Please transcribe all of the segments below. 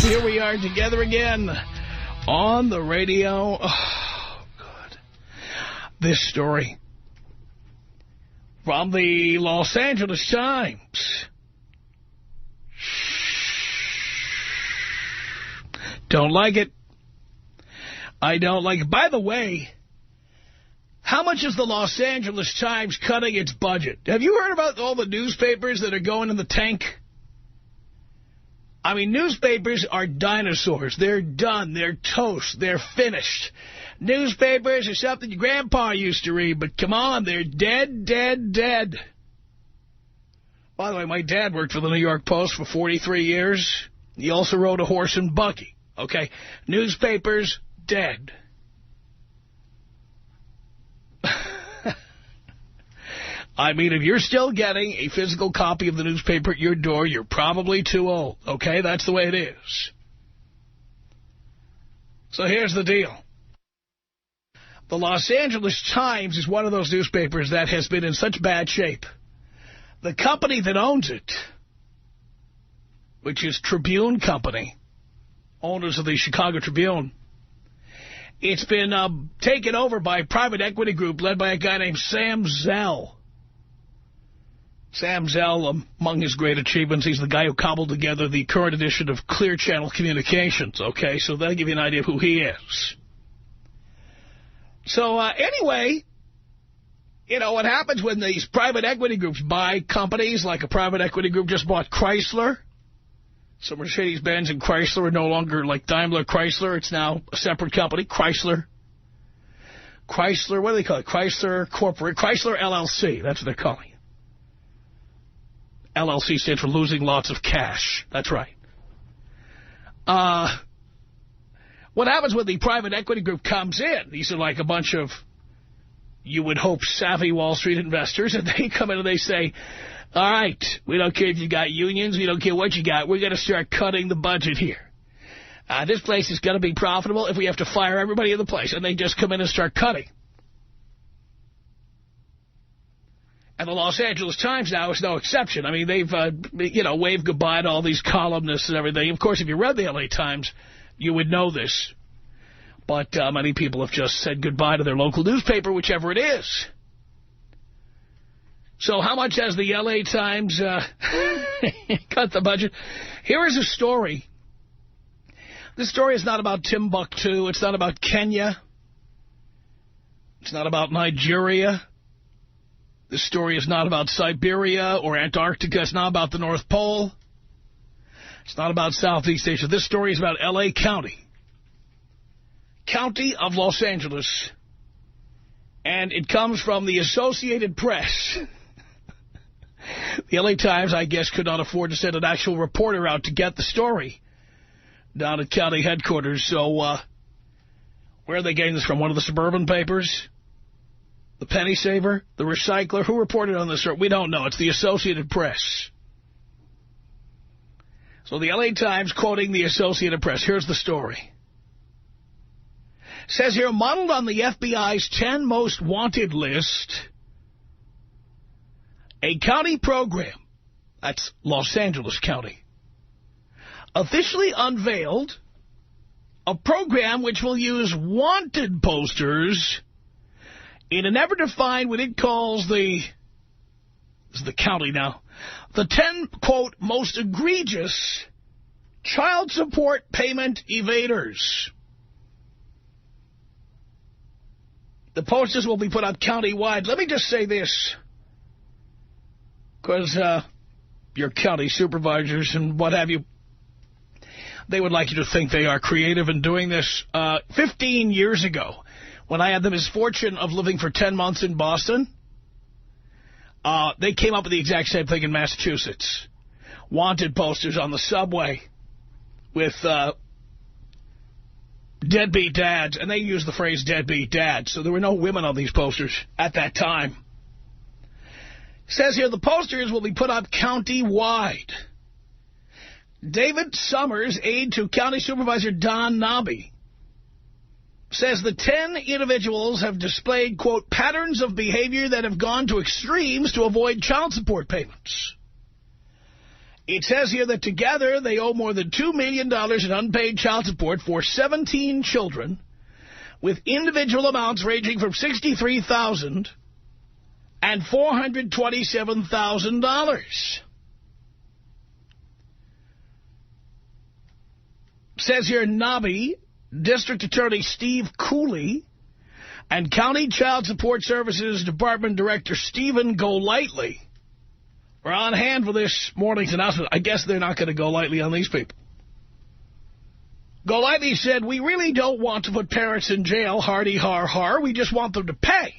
Here we are together again on the radio. Oh, God. This story from the Los Angeles Times. Don't like it. I don't like it. By the way, how much is the Los Angeles Times cutting its budget? Have you heard about all the newspapers that are going in the tank? I mean, newspapers are dinosaurs. They're done. They're toast. They're finished. Newspapers are something your grandpa used to read, but come on, they're dead, dead, dead. By the way, my dad worked for the New York Post for 43 years. He also rode a horse and buggy. Okay, newspapers, dead. I mean, if you're still getting a physical copy of the newspaper at your door, you're probably too old, okay? That's the way it is. So here's the deal. The Los Angeles Times is one of those newspapers that has been in such bad shape. The company that owns it, which is Tribune Company, owners of the Chicago Tribune, it's been taken over by a private equity group led by a guy named Sam Zell. Sam Zell, among his great achievements, he's the guy who cobbled together the current edition of Clear Channel Communications, okay? So that'll give you an idea of who he is. So anyway, you know, what happens when these private equity groups buy companies, like a private equity group just bought Chrysler. So Mercedes-Benz and Chrysler are no longer like Daimler Chrysler. It's now a separate company, Chrysler. Chrysler, what do they call it? Chrysler Corporate, Chrysler LLC, that's what they're calling it. LLC stands for losing lots of cash. That's right. What happens when the private equity group comes in? These are like a bunch of, you would hope, savvy Wall Street investors, and they come in and they say, all right, we don't care if you got unions, we don't care what you got, we're going to start cutting the budget here. This place is going to be profitable if we have to fire everybody in the place. And they just come in and start cutting. And the Los Angeles Times now is no exception. I mean, they've, waved goodbye to all these columnists and everything. Of course, if you read the L.A. Times, you would know this. But many people have just said goodbye to their local newspaper, whichever it is. So how much has the L.A. Times cut the budget? Here is a story. This story is not about Timbuktu. It's not about Kenya. It's not about Nigeria. This story is not about Siberia or Antarctica. It's not about the North Pole. It's not about Southeast Asia. This story is about L.A. County. County of Los Angeles. And it comes from the Associated Press. The L.A. Times, I guess, could not afford to send an actual reporter out to get the story down at county headquarters. So where are they getting this from? One of the suburban papers? The Penny Saver? The Recycler? Who reported on this? We don't know. It's the Associated Press. So the L.A. Times quoting the Associated Press. Here's the story. It says here, modeled on the FBI's 10 most wanted list, a county program, that's Los Angeles County, officially unveiled a program which will use wanted posters in an effort to find what it calls this is the county now, the 10, quote, most egregious child support payment evaders. The posters will be put up county-wide. Let me just say this, because your county supervisors and what have you, they would like you to think they are creative in doing this. 15 years ago, when I had the misfortune of living for 10 months in Boston, they came up with the exact same thing in Massachusetts. Wanted posters on the subway with deadbeat dads, and they used the phrase deadbeat dads, so there were no women on these posters at that time. It says here the posters will be put up county-wide. David Summers, aide to County Supervisor Don Nobby, says the 10 individuals have displayed, quote, patterns of behavior that have gone to extremes to avoid child support payments. It says here that together they owe more than $2 million in unpaid child support for 17 children, with individual amounts ranging from $63,000 and $427,000. Says here, Nobby, District Attorney Steve Cooley, and County Child Support Services Department Director Stephen Golightly are on hand for this morning's announcement. I guess they're not going to go lightly on these people. Golightly said, "We really don't want to put parents in jail, hardy har har. We just want them to pay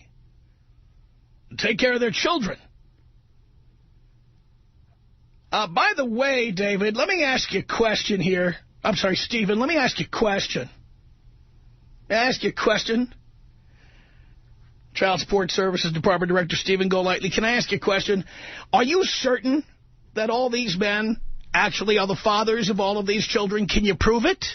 and take care of their children." By the way, David, let me ask you a question here. I'm sorry, Stephen, let me ask you a question. May I ask you a question? Child Support Services Department Director Stephen Golightly, can I ask you a question? Are you certain that all these men actually are the fathers of all of these children? Can you prove it?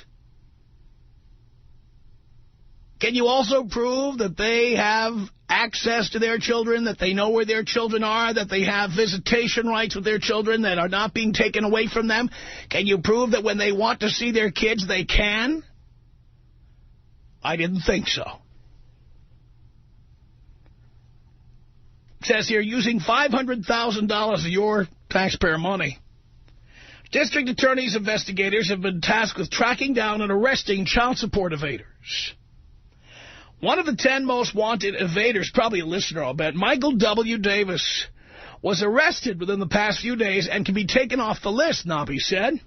Can you also prove that they have access to their children, that they know where their children are, that they have visitation rights with their children that are not being taken away from them? Can you prove that when they want to see their kids, they can? I didn't think so. It says here, using $500,000 of your taxpayer money, district attorneys' investigators have been tasked with tracking down and arresting child support evaders. One of the 10 most wanted evaders, probably a listener, I'll bet, Michael W. Davis, was arrested within the past few days and can be taken off the list, Nobby said.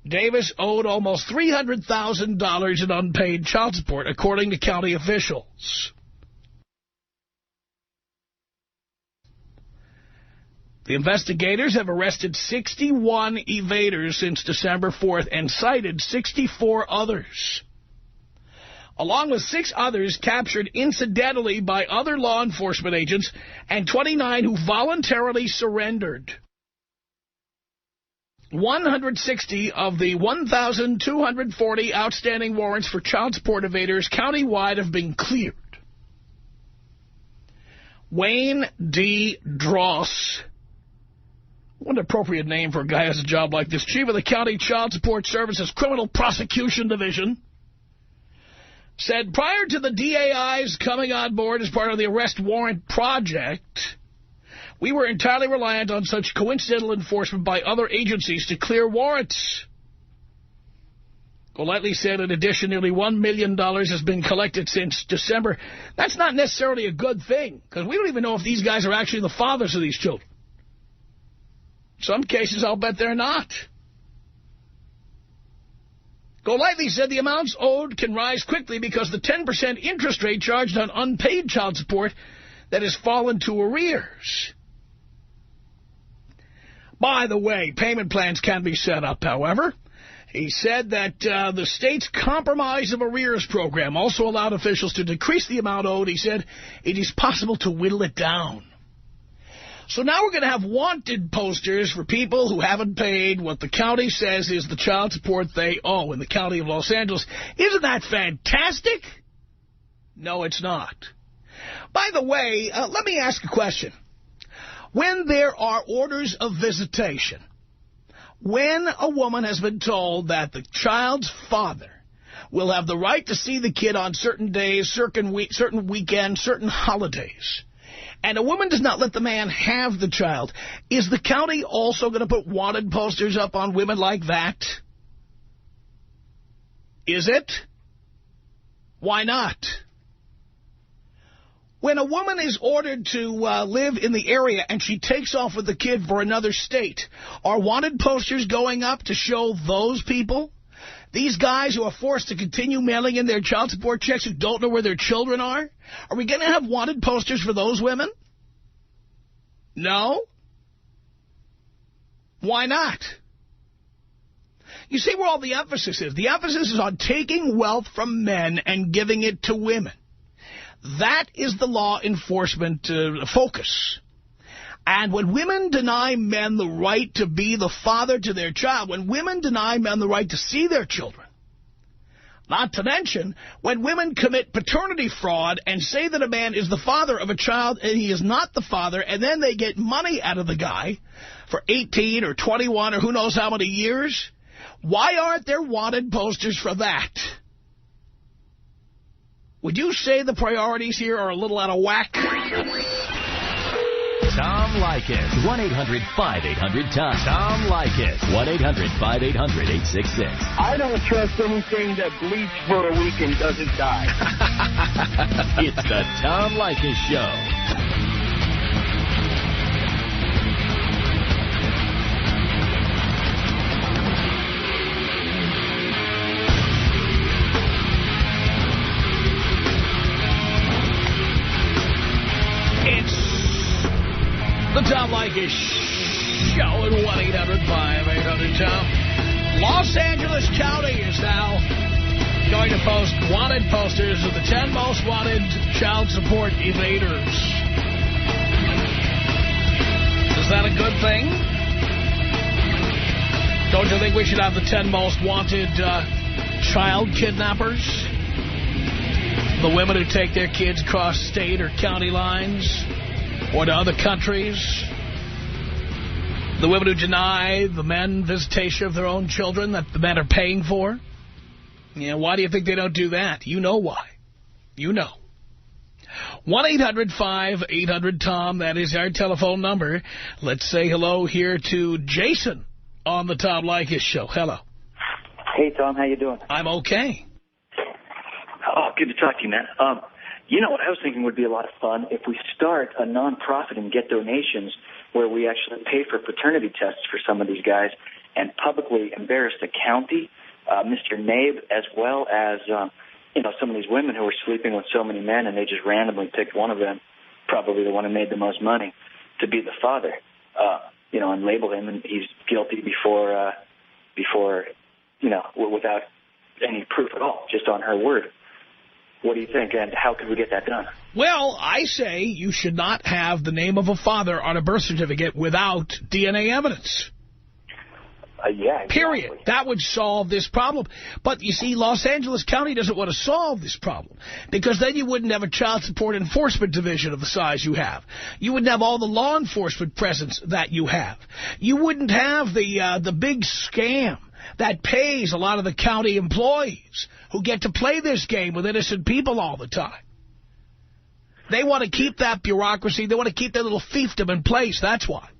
Davis owed almost $300,000 in unpaid child support, according to county officials. The investigators have arrested 61 evaders since December 4th and cited 64 others, along with 6 others captured incidentally by other law enforcement agents and 29 who voluntarily surrendered. 160 of the 1,240 outstanding warrants for child support evaders countywide have been cleared. Wayne D. Dross, what an appropriate name for a guy who has a job like this, chief of the County Child Support Services Criminal Prosecution Division, said prior to the DAI's coming on board as part of the arrest warrant project, we were entirely reliant on such coincidental enforcement by other agencies to clear warrants. Golightly said, in addition, nearly $1 million has been collected since December. That's not necessarily a good thing, because we don't even know if these guys are actually the fathers of these children. In some cases, I'll bet they're not. Golightly said the amounts owed can rise quickly because the 10% interest rate charged on unpaid child support that has fallen to arrears. By the way, payment plans can be set up, however. He said that the state's compromise of arrears program also allowed officials to decrease the amount owed. He said it is possible to whittle it down. So now we're going to have wanted posters for people who haven't paid what the county says is the child support they owe in the county of Los Angeles. Isn't that fantastic? No, it's not. By the way, let me ask a question. When there are orders of visitation, when a woman has been told that the child's father will have the right to see the kid on certain days, certain weekends, certain holidays, and a woman does not let the man have the child, is the county also going to put wanted posters up on women like that? Is it? Why not? When a woman is ordered to live in the area and she takes off with the kid for another state, are wanted posters going up to show those people? These guys who are forced to continue mailing in their child support checks who don't know where their children are? Are we going to have wanted posters for those women? No? Why not? You see where all the emphasis is. The emphasis is on taking wealth from men and giving it to women. That is the law enforcement focus. And when women deny men the right to be the father to their child, when women deny men the right to see their children, Not to mention, when women commit paternity fraud and say that a man is the father of a child and he is not the father, and then they get money out of the guy for 18 or 21 or who knows how many years, why aren't there wanted posters for that? Would you say the priorities here are a little out of whack? Tom Leykis. 1-800-5800-TOM. Tom Leykis. 1-800-5800-866. I don't trust anything that bleeds for a week and doesn't die. It's the Tom Leykis Show. The Tom Leykis Show at 1-800-5800-TOM. Los Angeles County is now going to post wanted posters of the 10 most wanted child support evaders. Is that a good thing? Don't you think we should have the 10 most wanted child kidnappers? The women who take their kids across state or county lines or to other countries. The women who deny the men visitation of their own children that the men are paying for. Yeah, why do you think they don't do that? You know why. You know. 1-800-5800-TOM. That is our telephone number. Let's say hello here to Jason on the Tom Leykis Show. Hello. Hey, Tom. How you doing? I'm okay. Oh, good to talk to you, man. You know what I was thinking would be a lot of fun if we start a nonprofit and get donations where we actually pay for paternity tests for some of these guys and publicly embarrass the county, Mr. Nabe, as well as, some of these women who are sleeping with so many men and they just randomly picked one of them, probably the one who made the most money, to be the father, and label him and he's guilty before, without any proof at all, just on her word. What do you think, and how could we get that done? Well, I say you should not have the name of a father on a birth certificate without DNA evidence. Yeah, exactly. Period. That would solve this problem. But, you see, Los Angeles County doesn't want to solve this problem because then you wouldn't have a child support enforcement division of the size you have. You wouldn't have all the law enforcement presence that you have. You wouldn't have the big scam that pays a lot of the county employees who get to play this game with innocent people all the time. They want to keep that bureaucracy. They want to keep their little fiefdom in place. That's why.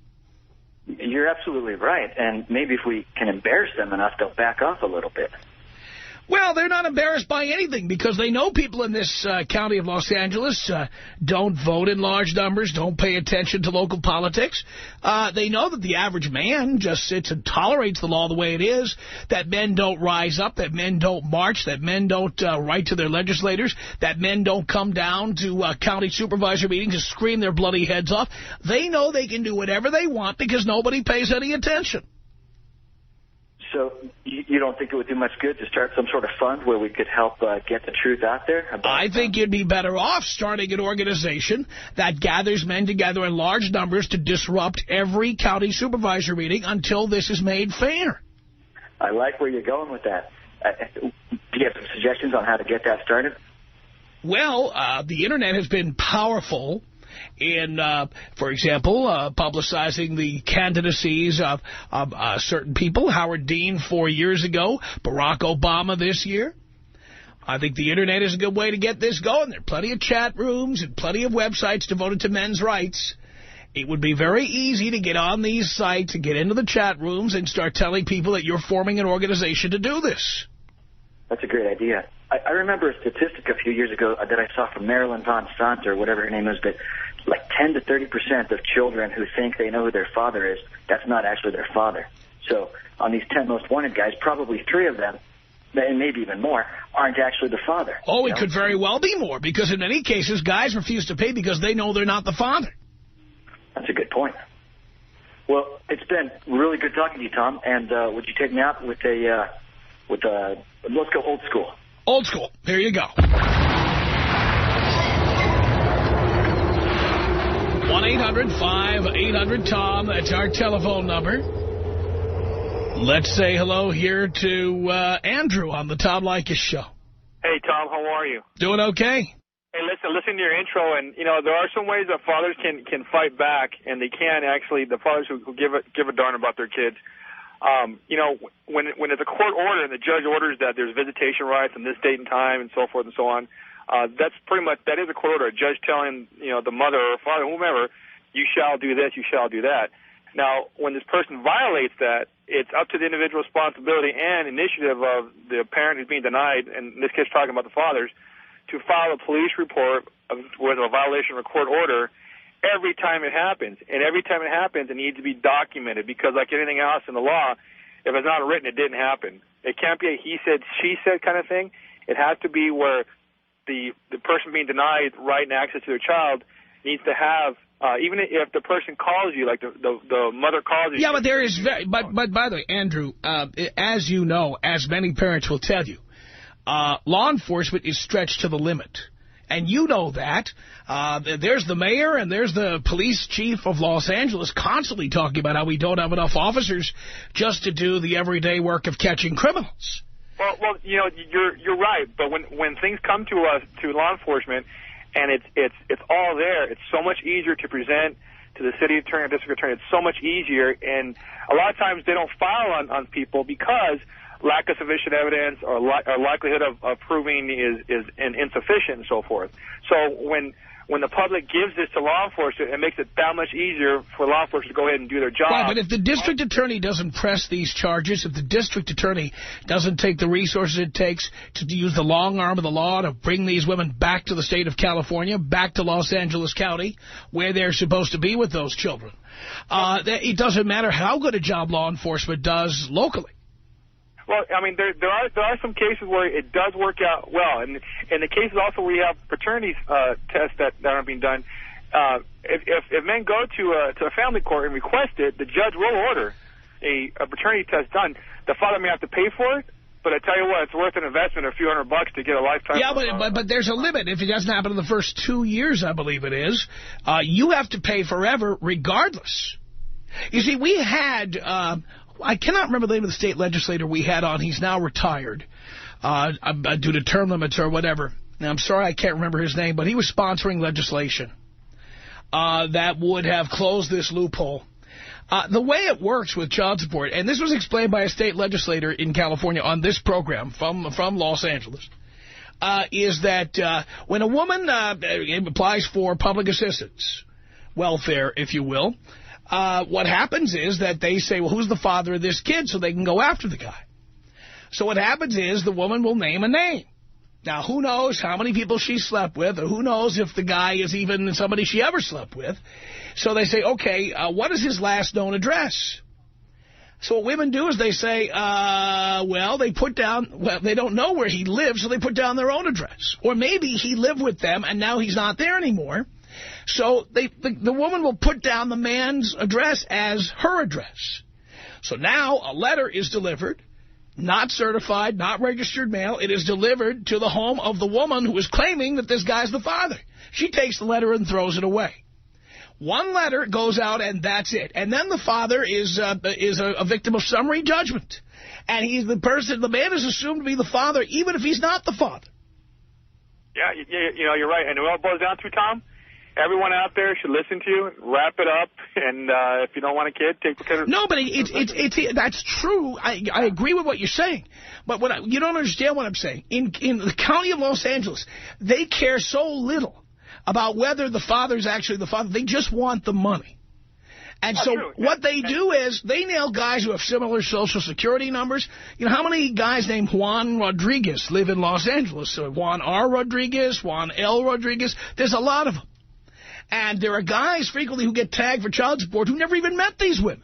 You're absolutely right. And maybe if we can embarrass them enough, they'll back off a little bit. Well, they're not embarrassed by anything because they know people in this county of Los Angeles don't vote in large numbers, don't pay attention to local politics. They know that the average man just sits and tolerates the law the way it is, that men don't rise up, that men don't march, that men don't write to their legislators, that men don't come down to county supervisor meetings and scream their bloody heads off. They know they can do whatever they want because nobody pays any attention. So you don't think it would do much good to start some sort of fund where we could help get the truth out there? I think you'd be better off starting an organization that gathers men together in large numbers to disrupt every county supervisor meeting until this is made fair. I like where you're going with that. Do you have some suggestions on how to get that started? Well, the Internet has been powerful in, for example, publicizing the candidacies of certain people. Howard Dean 4 years ago, Barack Obama this year. I think the Internet is a good way to get this going. There are plenty of chat rooms and plenty of websites devoted to men's rights. It would be very easy to get on these sites and get into the chat rooms and start telling people that you're forming an organization to do this. That's a great idea. I remember a statistic a few years ago that I saw from Marilyn Von Sant, or whatever her name is, that like 10 to 30% of children who think they know who their father is, that's not actually their father. So on these 10 most wanted guys, probably 3 of them, and maybe even more, aren't actually the father. Oh, it could very well be more, because in many cases, guys refuse to pay because they know they're not the father. That's a good point. Well, it's been really good talking to you, Tom, and would you take me out with a, let's go old school. Old school. Here you go. 1-800-5800-TOM. That's our telephone number. Let's say hello here to Andrew on the Tom Leykis Show. Tom. How are you? Doing okay. Hey, listen to your intro, and, you know, there are some ways that fathers can fight back, and they can actually, the fathers who give a darn about their kids. You know, when it's a court order and the judge orders that there's visitation rights on this date and time and so forth and so on, that's pretty much, that is a court order. A judge telling, you know, the mother or father, whomever, you shall do this, you shall do that. Now, when this person violates that, it's up to the individual responsibility and initiative of the parent who's being denied, and in this case talking about the fathers, to file a police report with a violation of a court order every time it happens. And every time it happens, it needs to be documented because, like anything else in the law, if it's not written, it didn't happen. It can't be a he said, she said kind of thing. It has to be where the person being denied right and access to their child needs to have, even if the person calls you, like the mother calls you. Yeah, but there is, but by the way, Andrew, as you know, as many parents will tell you, law enforcement is stretched to the limit. And you know that. There's the mayor and there's the police chief of Los Angeles constantly talking about how we don't have enough officers just to do the everyday work of catching criminals. Well, you know, you're right. But when things come to us, to law enforcement, and it's all there, it's so much easier to present to the city attorney or district attorney. It's so much easier. And a lot of times they don't file on people because lack of sufficient evidence or likelihood of proving is insufficient and so forth. So when the public gives this to law enforcement, it makes it that much easier for law enforcement to go ahead and do their job. Right, but if the district attorney doesn't press these charges, if the district attorney doesn't take the resources it takes to use the long arm of the law to bring these women back to the state of California, back to Los Angeles County, where they're supposed to be with those children, it doesn't matter how good a job law enforcement does locally. Well, I mean, there are some cases where it does work out well, and in the cases also where you have paternity tests that are being done. If men go to a family court and request it, the judge will order a paternity test done. The father may have to pay for it, but I tell you what, it's worth an investment of a few $100 to get a lifetime. Yeah, but there's a limit. If it doesn't happen in the first 2 years, I believe it is, you have to pay forever regardless. You see, we had... I cannot remember the name of the state legislator we had on. He's now retired due to term limits or whatever. Now, I'm sorry I can't remember his name, but he was sponsoring legislation that would have closed this loophole. The way it works with child support, and this was explained by a state legislator in California on this program from Los Angeles, is that when a woman applies for public assistance, welfare, if you will, what happens is that they say, well, who's the father of this kid, so they can go after the guy. So what happens is the woman will name a name. Now, who knows how many people she slept with, or who knows if the guy is even somebody she ever slept with. So they say, okay, what is his last known address? So what women do is they say, well, they put down, well, they don't know where he lives, so they put down their own address. Or maybe he lived with them, and now he's not there anymore. So the woman will put down the man's address as her address. So now a letter is delivered, not certified, not registered mail. It is delivered to the home of the woman who is claiming that this guy's the father. She takes the letter and throws it away. One letter goes out and that's it. And then the father is a victim of summary judgment. And he's the man is assumed to be the father even if he's not the father. Yeah, you know, you're right. And it all boils down to, Tom, everyone out there should listen to you, wrap it up, and if you don't want a kid, take the kid. No, but that's true. I agree with what you're saying. But you don't understand what I'm saying. In the county of Los Angeles, they care so little about whether the father's actually the father. They just want the money. And so true. What they do is they nail guys who have similar Social Security numbers. You know, how many guys named Juan Rodriguez live in Los Angeles? So Juan R. Rodriguez, Juan L. Rodriguez. There's a lot of them. And there are guys frequently who get tagged for child support who never even met these women.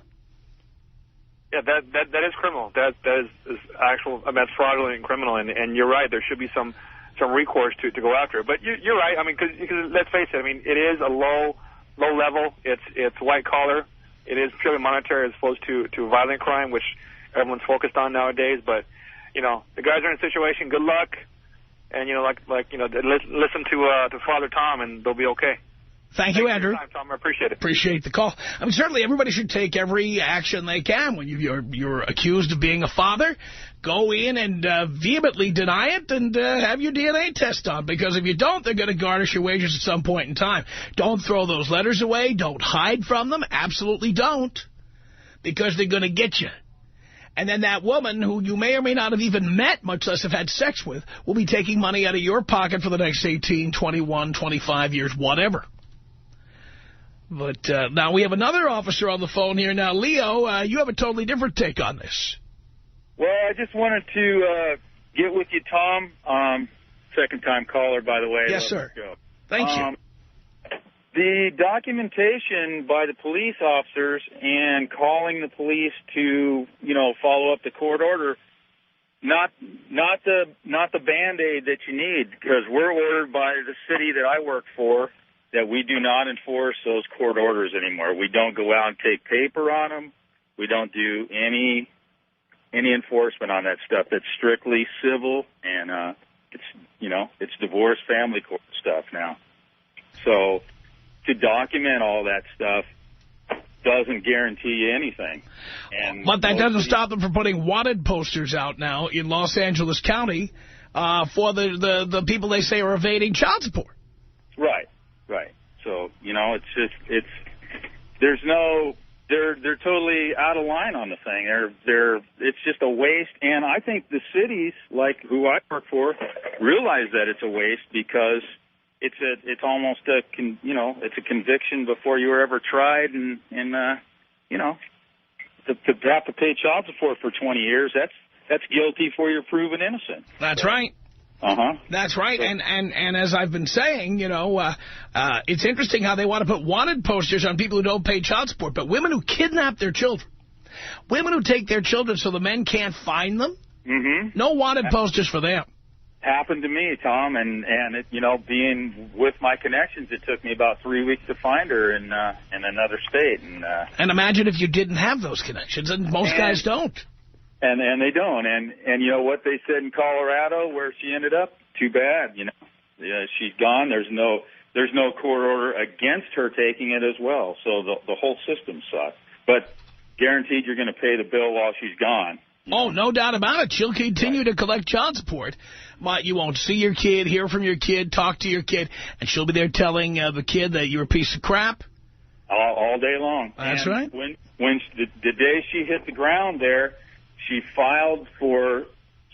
Yeah, that is criminal. That is actual. I mean, that's fraudulent and criminal. And you're right. There should be some recourse to go after it. But you're right. I mean, because let's face it. I mean, it is a low level. It's white collar. It is purely monetary as opposed to violent crime, which everyone's focused on nowadays. But you know, the guys are in a situation. Good luck. And you know, like you know, listen to Father Tom, and they'll be okay. Thank you, Andrew. Thanks for your time, Tom. I appreciate it. Appreciate the call. I mean, certainly everybody should take every action they can. When you're accused of being a father, go in and vehemently deny it and have your DNA test done. Because if you don't, they're going to garnish your wages at some point in time. Don't throw those letters away. Don't hide from them. Absolutely don't. Because they're going to get you. And then that woman, who you may or may not have even met, much less have had sex with, will be taking money out of your pocket for the next 18, 21, 25 years, whatever. But now we have another officer on the phone here. Now, Leo, you have a totally different take on this. Well, I just wanted to get with you, Tom. Second-time caller, by the way. Yes, sir. Thank you. The documentation by the police officers and calling the police to, follow up the court order, not the Band-Aid that you need, because we're ordered by the city that I work for that we do not enforce those court orders anymore. We don't go out and take paper on them. We don't do any enforcement on that stuff. It's strictly civil, and it's divorce family court stuff now. So to document all that stuff doesn't guarantee you anything. But that doesn't stop them from putting wanted posters out now in Los Angeles County for the people they say are evading child support. Right. So, they're totally out of line on the thing. It's just a waste. And I think the cities, like who I work for, realize that it's a waste because it's almost it's a conviction before you were ever tried, and to have to pay child support for 20 years, that's guilty before you're proven innocent. That's right. That's right. And as I've been saying, it's interesting how they want to put wanted posters on people who don't pay child support, but women who kidnap their children, women who take their children so the men can't find them, no wanted posters for them. Happened to me, Tom, and being with my connections, it took me about 3 weeks to find her in another state. And imagine if you didn't have those connections, and most guys don't. And they don't. And you know what they said in Colorado, where she ended up? Too bad. She's gone. There's no court order against her taking it as well. So the whole system sucks. But guaranteed, you're going to pay the bill while she's gone. Oh, no doubt about it. She'll continue to collect child support. But you won't see your kid, hear from your kid, talk to your kid, and she'll be there telling the kid that you're a piece of crap. All day long. That's right. When the day she hit the ground there, she filed for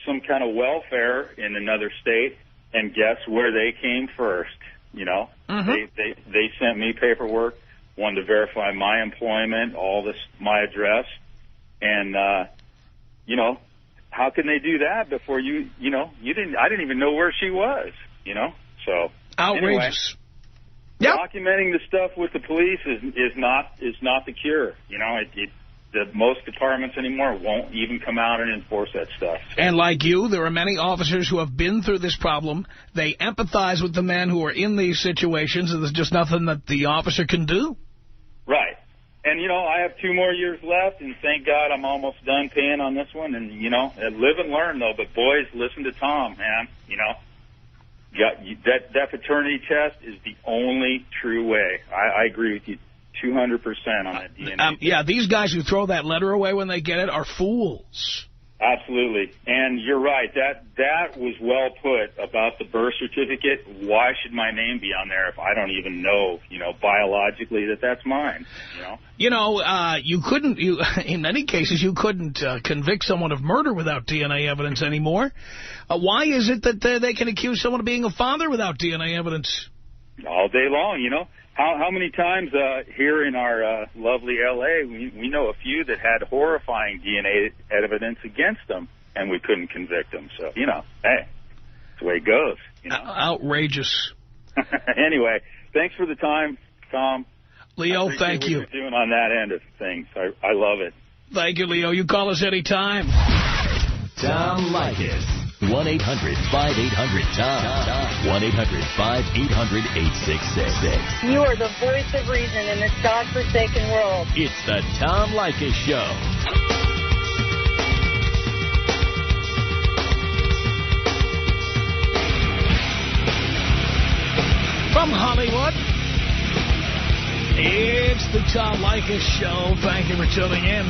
some kind of welfare in another state, and guess where they came first? They sent me paperwork, wanted to verify my employment, my address, and how can they do that before you didn't? I didn't even know where she was. So outrageous. Anyway, documenting the stuff with the police is not the cure. Most departments anymore won't even come out and enforce that stuff. So. And like you, there are many officers who have been through this problem. They empathize with the men who are in these situations, and there's just nothing that the officer can do. Right. And, I have 2 more years left, and thank God I'm almost done paying on this one. And, live and learn, though. But, boys, listen to Tom, man. That paternity test is the only true way. I agree with you 200% on that DNA. Yeah, these guys who throw that letter away when they get it are fools. Absolutely. And you're right. That was well put about the birth certificate. Why should my name be on there if I don't even know, biologically that's mine? You couldn't, in many cases, you couldn't convict someone of murder without DNA evidence anymore. Why is it that they can accuse someone of being a father without DNA evidence? All day long, How many times here in our lovely L.A., we know a few that had horrifying DNA evidence against them, and we couldn't convict them. So, hey, that's the way it goes. Outrageous. Anyway, thanks for the time, Tom. Leo, thank you. What you're doing on that end of things. I love it. Thank you, Leo. You call us anytime. Tom Leykis. 1-800-5800-TOM. 1-800-5800-866. You are the voice of reason in this godforsaken world. It's the Tom Leykis Show. From Hollywood, It's the Tom Leykis Show. Thank you for tuning in.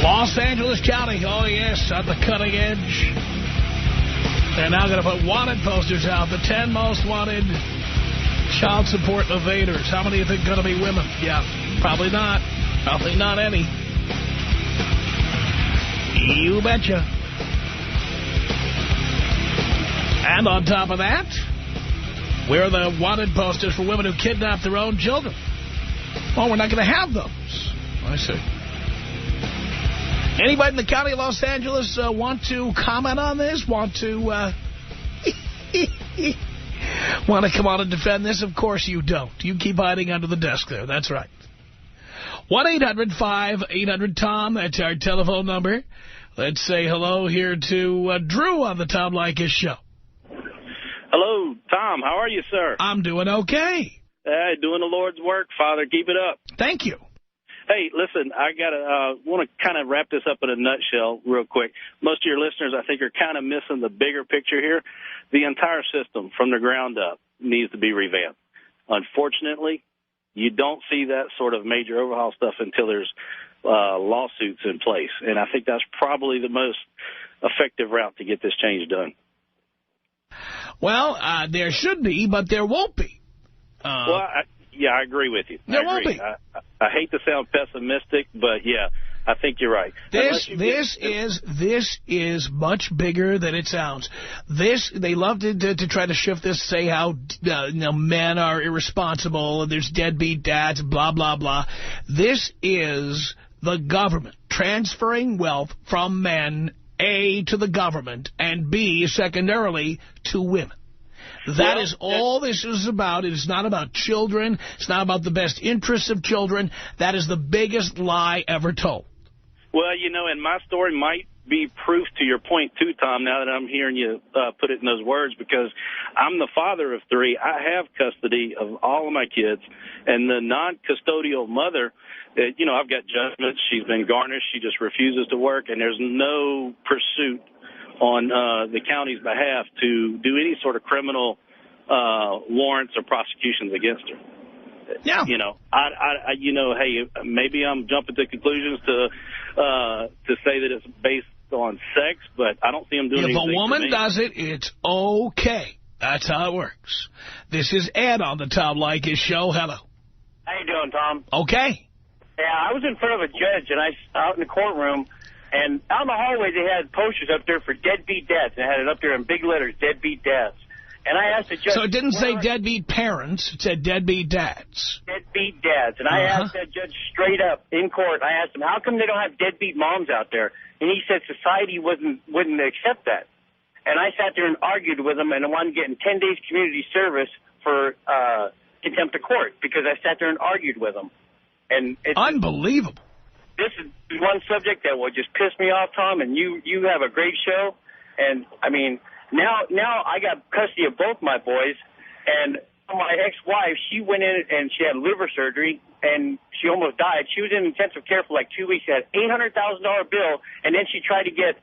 Los Angeles County, oh yes, on the cutting edge. They're now going to put wanted posters out. The 10 most wanted child support evaders. How many do you think are going to be women? Yeah, probably not. Probably not any. You betcha. And on top of that, we're the wanted posters for women who kidnap their own children. Well, we're not going to have those. I see. Anybody in the county of Los Angeles want to comment on this? Want to want to come on and defend this? Of course you don't. You keep hiding under the desk there. That's right. 1-800-5800-TOM. That's our telephone number. Let's say hello here to Drew on the Tom Leykis Show. Hello, Tom. How are you, sir? I'm doing okay. Hey, doing the Lord's work, Father. Keep it up. Thank you. Hey, listen, I want to kind of wrap this up in a nutshell real quick. Most of your listeners, I think, are kind of missing the bigger picture here. The entire system from the ground up needs to be revamped. Unfortunately, you don't see that sort of major overhaul stuff until there's lawsuits in place. And I think that's probably the most effective route to get this change done. Well, there should be, but there won't be. I agree with you. There won't be. I hate to sound pessimistic, but yeah, I think you're right. This is much bigger than it sounds. They love to try to shift this, say how men are irresponsible and there's deadbeat dads, blah blah blah. This is the government transferring wealth from men, A, to the government, and B, secondarily, to women. That is all this is about. It is not about children. It's not about the best interests of children. That is the biggest lie ever told. Well, and my story might be proof to your point, too, Tom, now that I'm hearing you put it in those words, because I'm the father of 3. I have custody of all of my kids, and the non-custodial mother, I've got judgments. She's been garnished. She just refuses to work, and there's no pursuit on the county's behalf to do any sort of criminal warrants or prosecutions against her. Yeah. Hey, maybe I'm jumping to conclusions to say that it's based on sex, but I don't see them doing anything. If a woman does it, it's okay. That's how it works. This is Ed on the Tom Leykis Show. Hello. How you doing, Tom? Okay. Yeah, I was in front of a judge, and out in the courtroom, and out in the hallway they had posters up there for deadbeat dads, and they had it up there in big letters, deadbeat dads. And I asked the judge... So it didn't say deadbeat parents, it said deadbeat dads. Deadbeat dads. And I asked that judge straight up in court, I asked him, how come they don't have deadbeat moms out there? And he said society wouldn't accept that. And I sat there and argued with him, and I wanted to get in 10 days community service for contempt of court, because I sat there and argued with him. And it's unbelievable. This is one subject that will just piss me off, Tom, and you have a great show. And, I mean... Now I got custody of both my boys, and my ex-wife, she went in and she had liver surgery, and she almost died. She was in intensive care for like 2 weeks. She had an $800,000 bill, and then she tried to get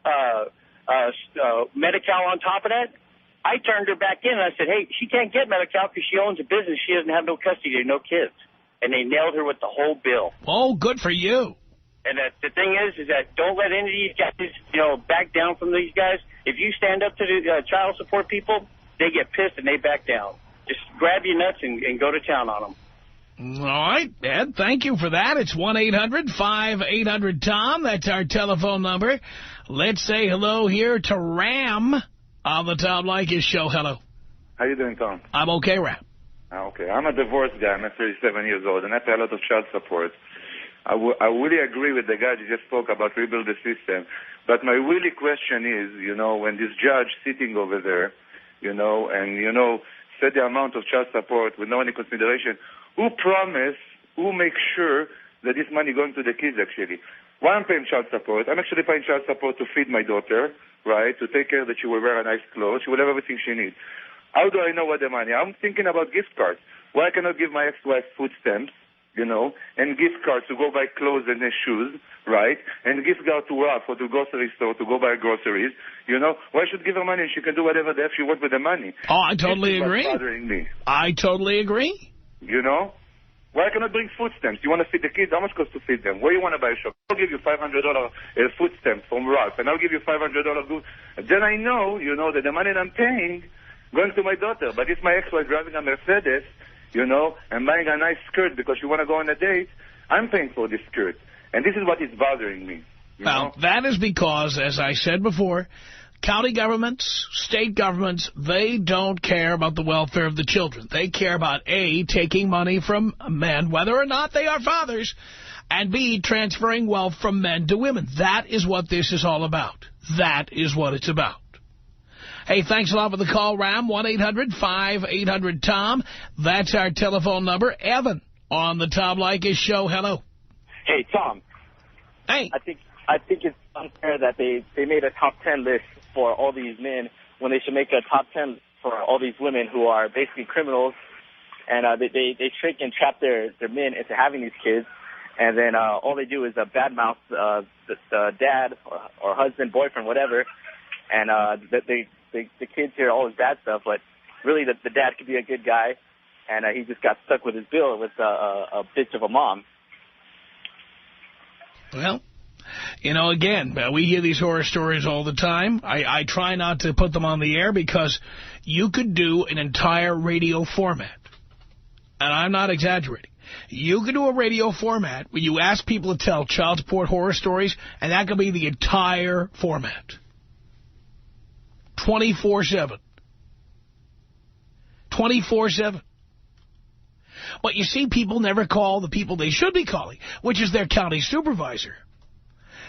Medi-Cal on top of that. I turned her back in, and I said, hey, she can't get Medi-Cal because she owns a business. She doesn't have no custody, no kids. And they nailed her with the whole bill. Oh, good for you. And the thing is that don't let any of these guys, back down from these guys. If you stand up to the child support people, they get pissed and they back down. Just grab your nuts and go to town on them. All right, Ed, thank you for that. It's 1-800-5800-TOM. That's our telephone number. Let's say hello here to Ram on the Tom Leykis Show. Hello. How you doing, Tom? I'm okay, Ram. Okay. I'm a divorced guy. I'm 37 years old, and I pay a lot of child support. I really agree with the guy who just spoke about rebuild the system. But my really question is, when this judge sitting over there, and, set the amount of child support with no any consideration, who makes sure that this money going to the kids, actually? Why I'm paying child support? I'm actually paying child support to feed my daughter, right, to take care that she will wear a nice clothes, she will have everything she needs. How do I know what the money? I'm thinking about gift cards. Why I cannot give my ex-wife food stamps? And gift cards to go buy clothes and shoes, right? And gift card to Ralph or to grocery store to go buy groceries, Why should give her money and she can do whatever the F she wants with the money? Oh, I totally agree. Bothering me. I totally agree. you know? Why cannot bring food stamps? You want to feed the kids? How much costs to feed them? Where you want to buy a shop? I'll give you $500 food stamp from Ralph, and I'll give you $500 good. Then I know, you know, that the money that I'm paying going to my daughter. But if my ex was driving a Mercedes, you know, and buying a nice skirt because you want to go on a date, I'm paying for this skirt. And this is what is bothering me. Well, that is because, as I said before, county governments, state governments, they don't care about the welfare of the children. They care about, A, taking money from men, whether or not they are fathers, and B, transferring wealth from men to women. That is what this is all about. That is what it's about. Hey, thanks a lot for the call, Ram. 1-800-5800-TOM. That's our telephone number. Evan on the Tom Leykis Show. Hello. Hey, Tom. Hey. I think it's unfair that they made a top 10 list for all these men when they should make a top 10 for all these women who are basically criminals, and they trick and trap their men into having these kids, and then all they do is badmouth the dad or husband, boyfriend, whatever, and the kids hear all this bad stuff, but really the dad could be a good guy, and he just got stuck with his bill with a bitch of a mom. Well, you know, again, we hear these horror stories all the time. I try not to put them on the air because you could do an entire radio format. And I'm not exaggerating. You could do a radio format where you ask people to tell child support horror stories, and that could be the entire format. 24/7. 24/7. But you see, people never call the people they should be calling, which is their county supervisor.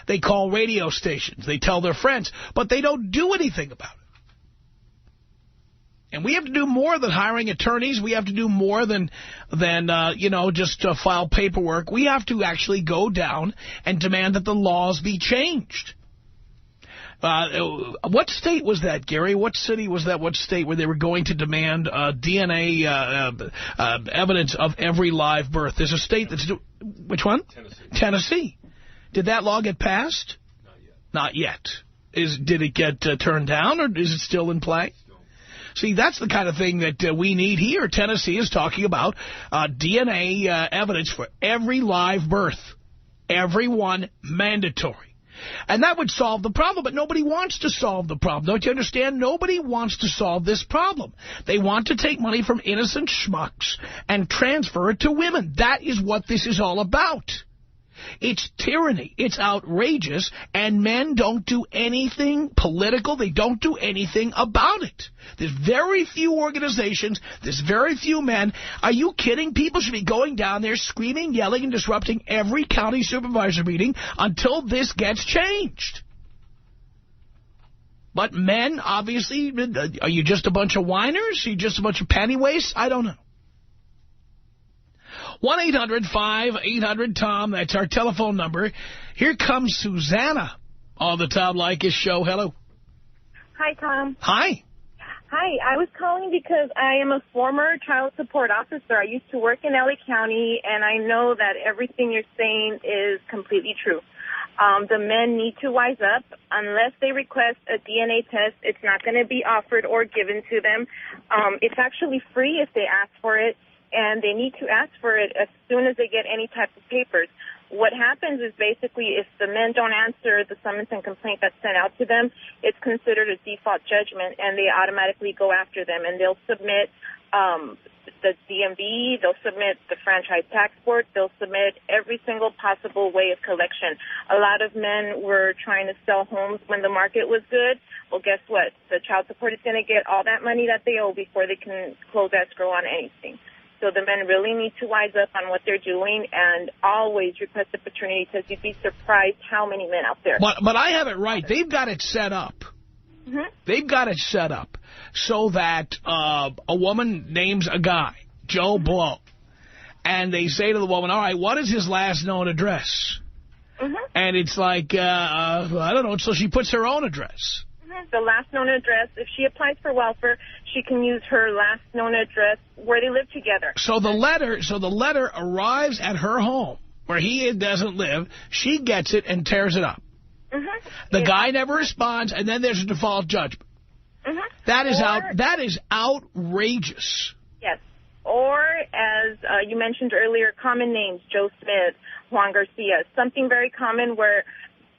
They call radio stations. They tell their friends, but they don't do anything about it. And we have to do more than hiring attorneys. We have to do more than you know, just file paperwork. We have to actually go down and demand that the laws be changed. What state was that, Gary? What city was that? What state where they were going to demand DNA evidence of every live birth? There's a state that's which one? Tennessee. Did that law get passed? Not yet. Did it get turned down, or is it still in play? See, that's the kind of thing that we need here. Tennessee is talking about DNA evidence for every live birth. Everyone mandatory. And that would solve the problem, but nobody wants to solve the problem. Don't you understand? Nobody wants to solve this problem. They want to take money from innocent schmucks and transfer it to women. That is what this is all about. It's tyranny. It's outrageous. And men don't do anything political. They don't do anything about it. There's very few organizations. There's very few men. Are you kidding? People should be going down there screaming, yelling, and disrupting every county supervisor meeting until this gets changed. But men, obviously, are you just a bunch of whiners? Are you just a bunch of panty wastes? I don't know. 1-800-5800-TOM. That's our telephone number. Here comes Susanna on the Tom Leykis Show. Hello. Hi, Tom. Hi. Hi. I was calling because I am a former child support officer. I used to work in LA County, and I know that everything you're saying is completely true. The men need to wise up. Unless they request a DNA test, it's not going to be offered or given to them. It's actually free if they ask for it. And they need to ask for it as soon as they get any type of papers. What happens is basically if the men don't answer the summons and complaint that's sent out to them, it's considered a default judgment, and they automatically go after them. And they'll submit the DMV, they'll submit the franchise tax board, they'll submit every single possible way of collection. A lot of men were trying to sell homes when the market was good. Well, guess what? The child support is going to get all that money that they owe before they can close escrow on anything. So the men really need to wise up on what they're doing and always request a paternity test. You'd be surprised how many men out there. But I have it right. They've got it set up. Mm-hmm. They've got it set up so that a woman names a guy, Joe Blow, and they say to the woman, all right, what is his last known address? Mm-hmm. And it's like, I don't know, so she puts her own address. The last known address. If she applies for welfare, she can use her last known address where they live together. So the letter arrives at her home where he doesn't live. She gets it and tears it up. Mm-hmm. The guy never responds, and then there's a default judgment. Mm-hmm. That is outrageous. Yes. Or, as you mentioned earlier, common names, Joe Smith, Juan Garcia, something very common where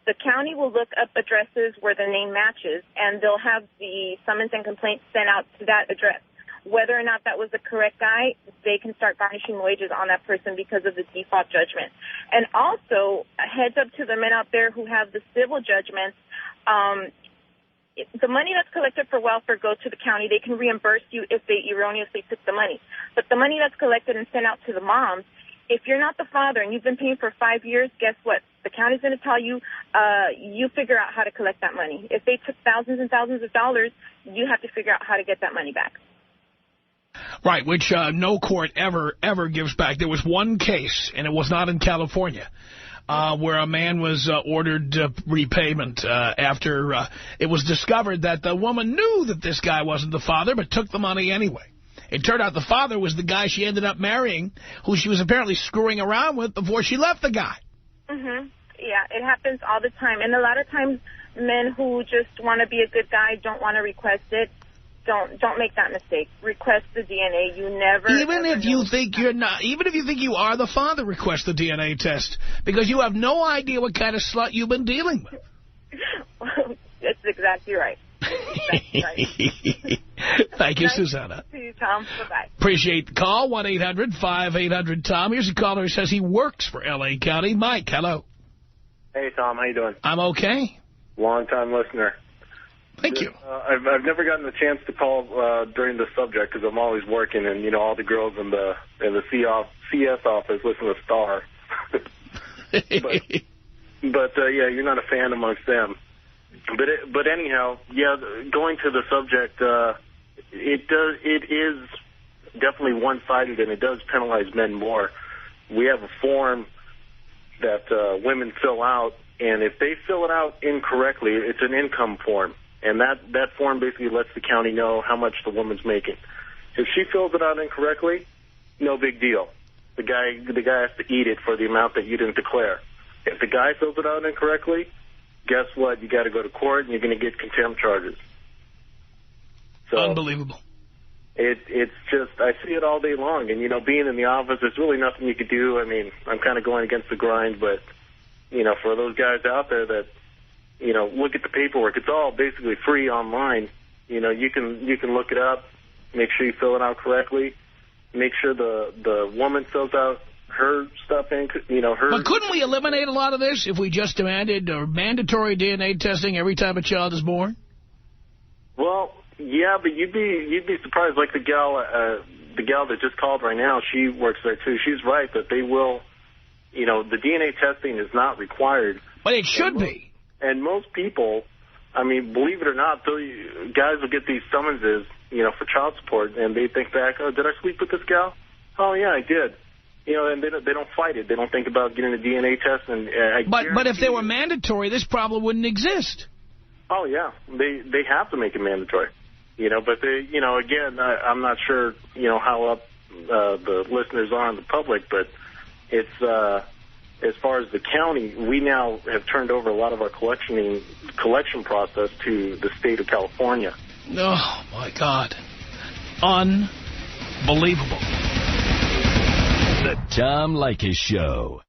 the county will look up addresses where the name matches, and they'll have the summons and complaints sent out to that address. Whether or not that was the correct guy, they can start garnishing wages on that person because of the default judgment. And also, a heads up to the men out there who have the civil judgments, the money that's collected for welfare goes to the county. They can reimburse you if they erroneously took the money. But the money that's collected and sent out to the moms, if you're not the father and you've been paying for 5 years, guess what? The county's going to tell you, you figure out how to collect that money. If they took thousands and thousands of dollars, you have to figure out how to get that money back. Right, which no court ever gives back. There was one case, and it was not in California, where a man was ordered repayment after it was discovered that the woman knew that this guy wasn't the father, but took the money anyway. It turned out the father was the guy she ended up marrying, who she was apparently screwing around with before she left the guy. Mm-hmm. Yeah, it happens all the time. And a lot of times men who just want to be a good guy, don't want to request it, don't make that mistake. Request the DNA. You never... Even if you think you are the father, request the DNA test, because you have no idea what kind of slut you've been dealing with. That's exactly right. Exactly right. Thank you, Susanna. See you, Tom. Bye-bye. Appreciate the call. 1-800-5800-TOM. Here's a caller who says he works for L.A. County. Mike, hello. Hey, Tom. How you doing? I'm okay. Long-time listener. Thank you. I've never gotten the chance to call during the subject because I'm always working, and, you know, all the girls in the CS office listen to Star. but yeah, you're not a fan amongst them. But anyhow, yeah, going to the subject, it is definitely one-sided, and it does penalize men more. We have a form that women fill out, and if they fill it out incorrectly, it's an income form, and that form basically lets the county know how much the woman's making. If she fills it out incorrectly, no big deal. The guy has to eat it for the amount that you didn't declare. If the guy fills it out incorrectly, guess what? You got to go to court, and you're going to get contempt charges. So unbelievable. It's just, I see it all day long. And, you know, being in the office, there's really nothing you could do. I mean, I'm kind of going against the grind, but, you know, for those guys out there that, you know, look at the paperwork, it's all basically free online. You know, you can look it up, make sure you fill it out correctly, make sure the woman fills out her stuff in, you know, her... But couldn't we eliminate a lot of this if we just demanded mandatory DNA testing every time a child is born? Well, yeah, but you'd be surprised. Like the gal that just called right now, she works there too. She's right that they will, you know, the DNA testing is not required. But it should be. And most people, I mean, believe it or not, guys will get these summonses, you know, for child support, and they think back, oh, did I sleep with this gal? Oh, yeah, I did. You know, and they don't fight it. They don't think about getting a DNA test. And but if they were mandatory, this problem wouldn't exist. Oh yeah, they have to make it mandatory. You know, but they, you know, again, I'm not sure, you know, how up the listeners are in the public, but it's as far as the county, we now have turned over a lot of our collection process to the state of California. Oh my God, unbelievable. The Tom Leykis Show.